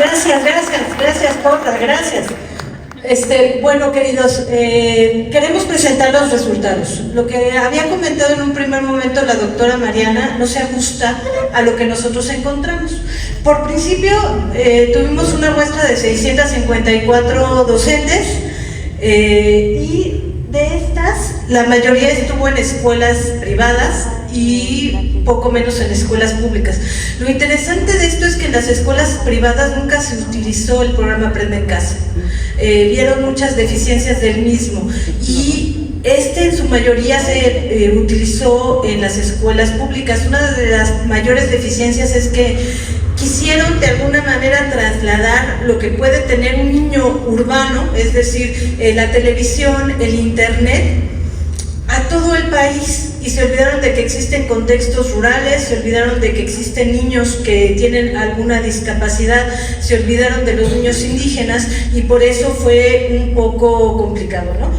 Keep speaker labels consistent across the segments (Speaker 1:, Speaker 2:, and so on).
Speaker 1: Gracias, Porta, gracias. Bueno, queridos, queremos presentar los resultados. Lo que había comentado en un primer momento la doctora Mariana no se ajusta a lo que nosotros encontramos. Por principio, tuvimos una muestra de 654 docentes y de estas, la mayoría estuvo en escuelas privadas y poco menos en escuelas públicas. Lo interesante de esto es que en las escuelas privadas nunca se utilizó el programa Aprende en Casa. Vieron muchas deficiencias del mismo y en su mayoría se utilizó en las escuelas públicas. Una de las mayores deficiencias es que quisieron de alguna manera trasladar lo que puede tener un niño urbano, es decir, la televisión, el internet, a todo el país, y se olvidaron de que existen contextos rurales, se olvidaron de que existen niños que tienen alguna discapacidad, se olvidaron de los niños indígenas y por eso fue un poco complicado, ¿no?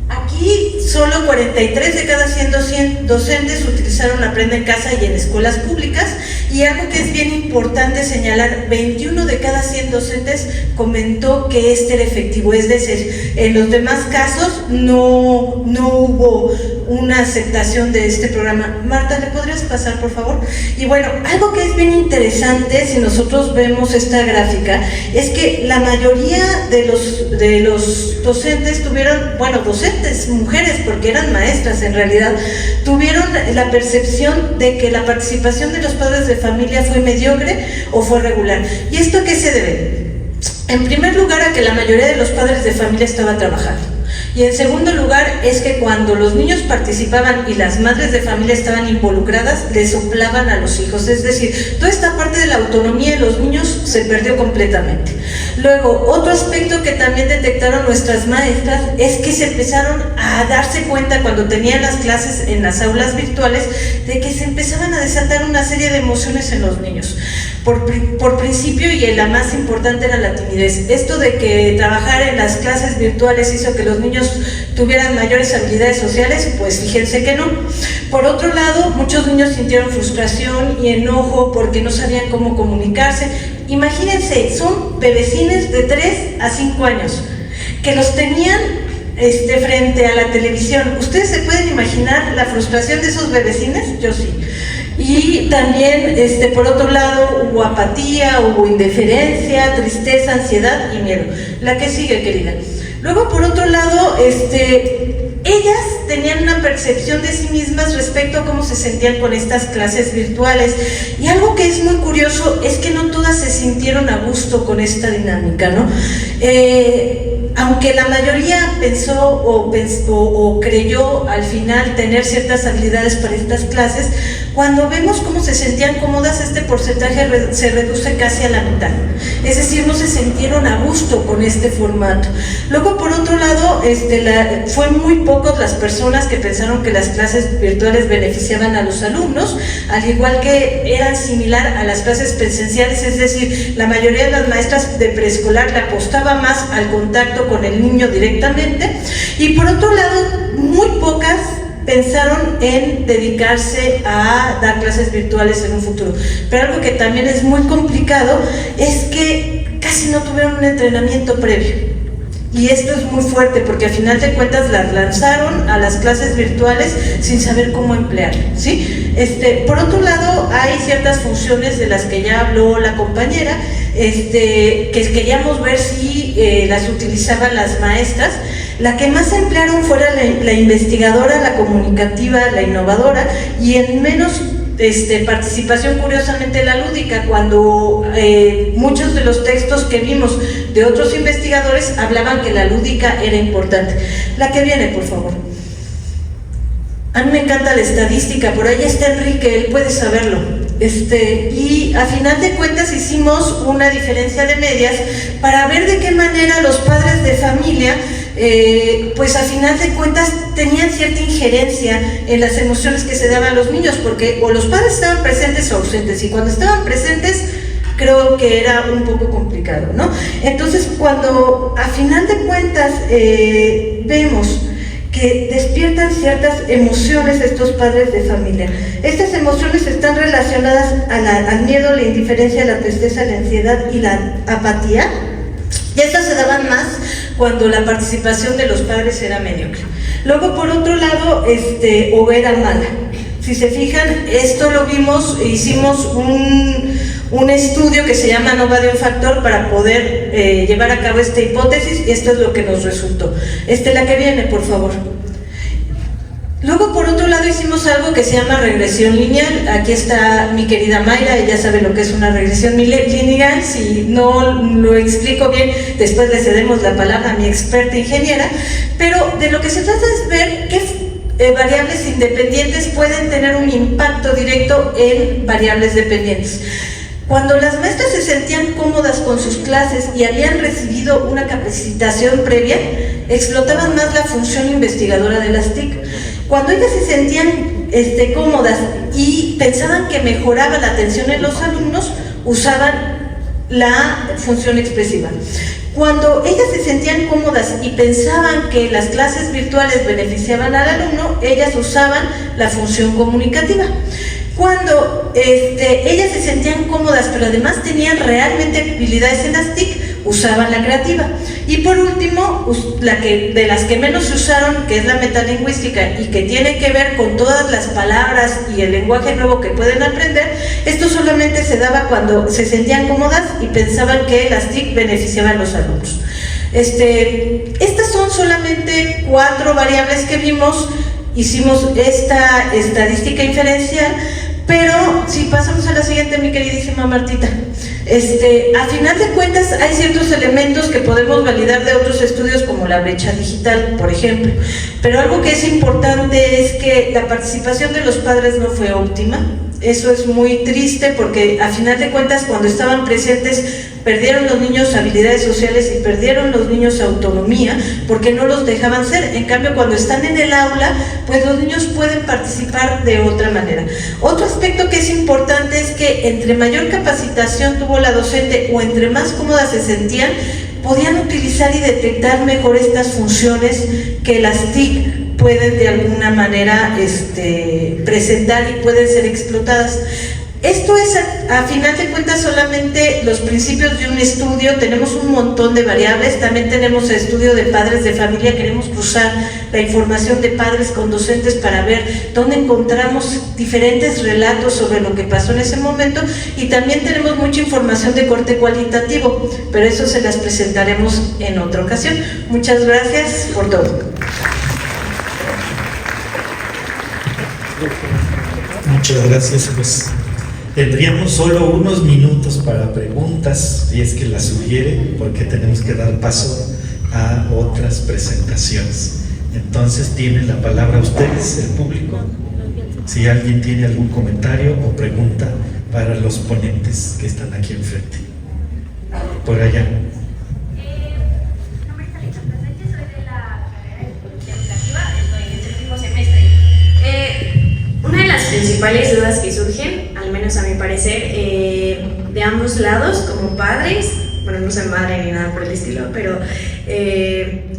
Speaker 1: Aquí solo 43 de cada 100 docentes utilizaron Aprende en Casa y en escuelas públicas, y algo que es bien importante señalar, 21 de cada 100 docentes comentó que este era efectivo, es decir, en los demás casos no hubo una aceptación de este programa. Marta, ¿le podrías pasar, por favor? Y bueno, algo que es bien interesante, si nosotros vemos esta gráfica, es que la mayoría de los docentes tuvieron, bueno, docentes, mujeres, porque eran maestras en realidad, tuvieron la percepción de que la participación de los padres de familia fue mediocre o fue regular. ¿Y esto a qué se debe? En primer lugar, a que la mayoría de los padres de familia estaban trabajando. Y en segundo lugar, es que cuando los niños participaban y las madres de familia estaban involucradas, les soplaban a los hijos. Es decir, toda esta parte de la autonomía de los niños se perdió completamente. Luego, otro aspecto que también detectaron nuestras maestras es que se empezaron a darse cuenta cuando tenían las clases en las aulas virtuales de que se empezaban a desatar una serie de emociones en los niños. Por principio, y la más importante era la timidez. Esto de que trabajar en las clases virtuales hizo que los niños tuvieran mayores habilidades sociales, pues fíjense que no. Por otro lado, muchos niños sintieron frustración y enojo porque no sabían cómo comunicarse. Imagínense, son bebecines de 3 a 5 años que los tenían frente a la televisión. ¿Ustedes se pueden imaginar la frustración de esos bebecines? Yo sí. Y también, por otro lado, hubo apatía, hubo indiferencia, tristeza, ansiedad y miedo. La que sigue, querida. Luego, por otro lado, ellas tenían una percepción de sí mismas respecto a cómo se sentían con estas clases virtuales. Y algo que es muy curioso es que no todas se sintieron a gusto con esta dinámica, ¿no? Aunque la mayoría pensó o creyó al final tener ciertas habilidades para estas clases, cuando vemos cómo se sentían cómodas, este porcentaje se reduce casi a la mitad. Es decir, no se sintieron a gusto con este formato. Luego, por otro lado, fue muy pocos las personas que pensaron que las clases virtuales beneficiaban a los alumnos, al igual que eran similar a las clases presenciales, es decir, la mayoría de las maestras de preescolar le apostaba más al contacto con el niño directamente, y por otro lado, muy pocas pensaron en dedicarse a dar clases virtuales en un futuro. Pero algo que también es muy complicado es que casi no tuvieron un entrenamiento previo. Y esto es muy fuerte porque al final de cuentas las lanzaron a las clases virtuales sin saber cómo emplear, ¿sí? Por otro lado, hay ciertas funciones de las que ya habló la compañera, que queríamos ver si las utilizaban las maestras. La que más emplearon fuera la investigadora, la comunicativa, la innovadora, y en menos participación, curiosamente, la lúdica, cuando muchos de los textos que vimos de otros investigadores hablaban que la lúdica era importante. La que viene, por favor. A mí me encanta la estadística, por ahí está Enrique, él puede saberlo. Y a final de cuentas hicimos una diferencia de medias para ver de qué manera los padres de familia pues a final de cuentas tenían cierta injerencia en las emociones que se daban a los niños, porque o los padres estaban presentes o ausentes, y cuando estaban presentes creo que era un poco complicado, ¿no? Entonces, cuando a final de cuentas vemos que despiertan ciertas emociones de estos padres de familia. Estas emociones están relacionadas al miedo, la indiferencia, la tristeza, la ansiedad y la apatía, y estas se daban más cuando la participación de los padres era mediocre. Luego, por otro lado, o era mala. Si se fijan, esto lo vimos, hicimos un estudio que se llama Nova de un factor para poder llevar a cabo esta hipótesis, y esto es lo que nos resultó. La que viene, por favor. Luego, por otro lado, hicimos algo que se llama regresión lineal. Aquí está mi querida Mayra, ella sabe lo que es una regresión lineal. Si no lo explico bien, después le cedemos la palabra a mi experta ingeniera, pero de lo que se trata es ver qué variables independientes pueden tener un impacto directo en variables dependientes. Cuando las maestras se sentían cómodas con sus clases y habían recibido una capacitación previa, explotaban más la función investigadora de las TIC. Cuando ellas se sentían cómodas y pensaban que mejoraba la atención en los alumnos, usaban la función expresiva. Cuando ellas se sentían cómodas y pensaban que las clases virtuales beneficiaban al alumno, ellas usaban la función comunicativa. Cuando ellas se sentían cómodas, pero además tenían realmente habilidades en las TIC, usaban la creativa. Y por último, de las que menos se usaron, que es la metalingüística, y que tiene que ver con todas las palabras y el lenguaje nuevo que pueden aprender, esto solamente se daba cuando se sentían cómodas y pensaban que las TIC beneficiaban a los alumnos. Estas son solamente 4 variables que vimos. Hicimos esta estadística inferencial, pero si pasamos a la siguiente, mi queridísima Martita, a final de cuentas hay ciertos elementos que podemos validar de otros estudios, como la brecha digital, por ejemplo, pero algo que es importante es que la participación de los padres no fue óptima. Eso es muy triste, porque a final de cuentas, cuando estaban presentes, perdieron los niños habilidades sociales y perdieron los niños autonomía, porque no los dejaban ser. En cambio, cuando están en el aula, pues los niños pueden participar de otra manera. Otro aspecto que es importante es que entre mayor capacitación tuvo la docente, o entre más cómodas se sentían, podían utilizar y detectar mejor estas funciones que las TIC pueden de alguna manera presentar y pueden ser explotadas. Esto es, a final de cuentas, solamente los principios de un estudio. Tenemos un montón de variables. También tenemos el estudio de padres de familia. Queremos cruzar la información de padres con docentes para ver dónde encontramos diferentes relatos sobre lo que pasó en ese momento, y también tenemos mucha información de corte cualitativo, pero eso se las presentaremos en otra ocasión. Muchas gracias por todo.
Speaker 2: Muchas gracias. Pues tendríamos solo unos minutos para preguntas, si es que las sugiere, porque tenemos que dar paso a otras presentaciones. Entonces tienen la palabra ustedes, el público, si alguien tiene algún comentario o pregunta para los ponentes que están aquí enfrente. Por allá.
Speaker 3: Una de las principales dudas que surgen, al menos a mi parecer, de ambos lados, como padres, bueno, no soy madre ni nada por el estilo, pero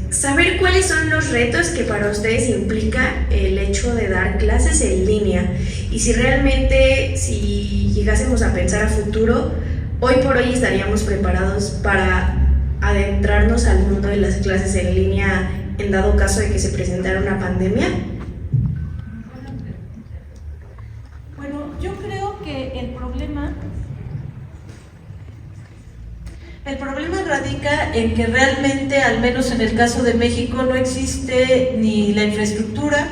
Speaker 3: saber cuáles son los retos que para ustedes implica el hecho de dar clases en línea, y si realmente, si llegásemos a pensar a futuro, hoy por hoy estaríamos preparados para adentrarnos al mundo de las clases en línea en dado caso de que se presentara una pandemia.
Speaker 1: Yo creo que el problema radica en que realmente, al menos en el caso de México, no existe ni la infraestructura,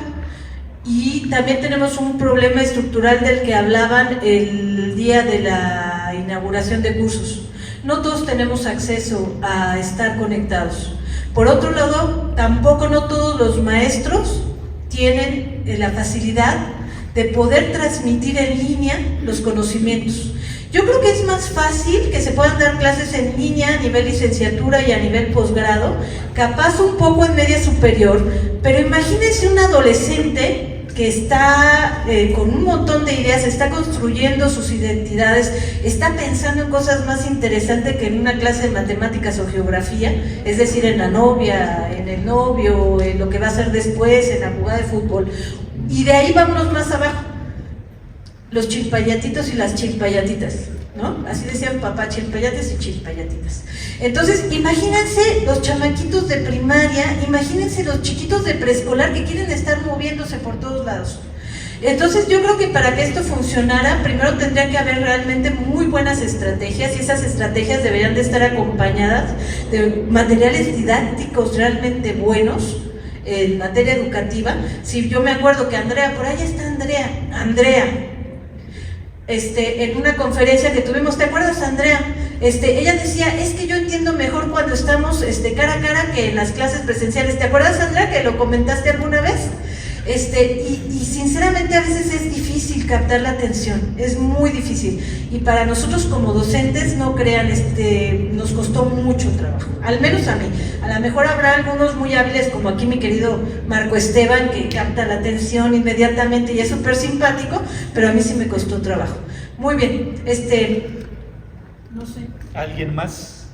Speaker 1: y también tenemos un problema estructural del que hablaban el día de la inauguración de cursos. No todos tenemos acceso a estar conectados. Por otro lado, tampoco no todos los maestros tienen la facilidad de poder transmitir en línea los conocimientos. Yo creo que es más fácil que se puedan dar clases en línea a nivel licenciatura y a nivel posgrado, capaz un poco en media superior, pero imagínense un adolescente que está con un montón de ideas, está construyendo sus identidades, está pensando en cosas más interesantes que en una clase de matemáticas o geografía, es decir, en la novia, en el novio, en lo que va a hacer después, en la jugada de fútbol. Y de ahí vámonos más abajo, los chilpayatitos y las chilpayatitas, ¿no? Así decían papá, chilpayates y chilpayatitas. Entonces, imagínense los chamaquitos de primaria, imagínense los chiquitos de preescolar que quieren estar moviéndose por todos lados. Entonces, yo creo que para que esto funcionara, primero tendría que haber realmente muy buenas estrategias, y esas estrategias deberían de estar acompañadas de materiales didácticos realmente buenos en materia educativa. Si yo me acuerdo que Andrea, por ahí está Andrea, en una conferencia que tuvimos, ¿te acuerdas, Andrea? Ella decía, es que yo entiendo mejor cuando estamos cara a cara que en las clases presenciales. ¿Te acuerdas, Andrea, que lo comentaste alguna vez? Y sinceramente a veces es difícil captar la atención, es muy difícil, y para nosotros como docentes, no crean, nos costó mucho trabajo, al menos a mí. A lo mejor habrá algunos muy hábiles, como aquí mi querido Marco Esteban, que capta la atención inmediatamente y es súper simpático, pero a mí sí me costó trabajo. Muy bien, no sé.
Speaker 2: ¿Alguien más?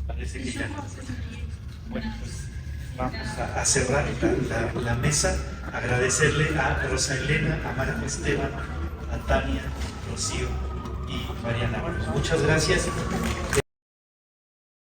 Speaker 2: Parece que ya. Bueno, pues vamos a cerrar la mesa, agradecerle a Rosa Elena, a Marco Esteban, a Tania, Rocío y Mariana. Muchas gracias.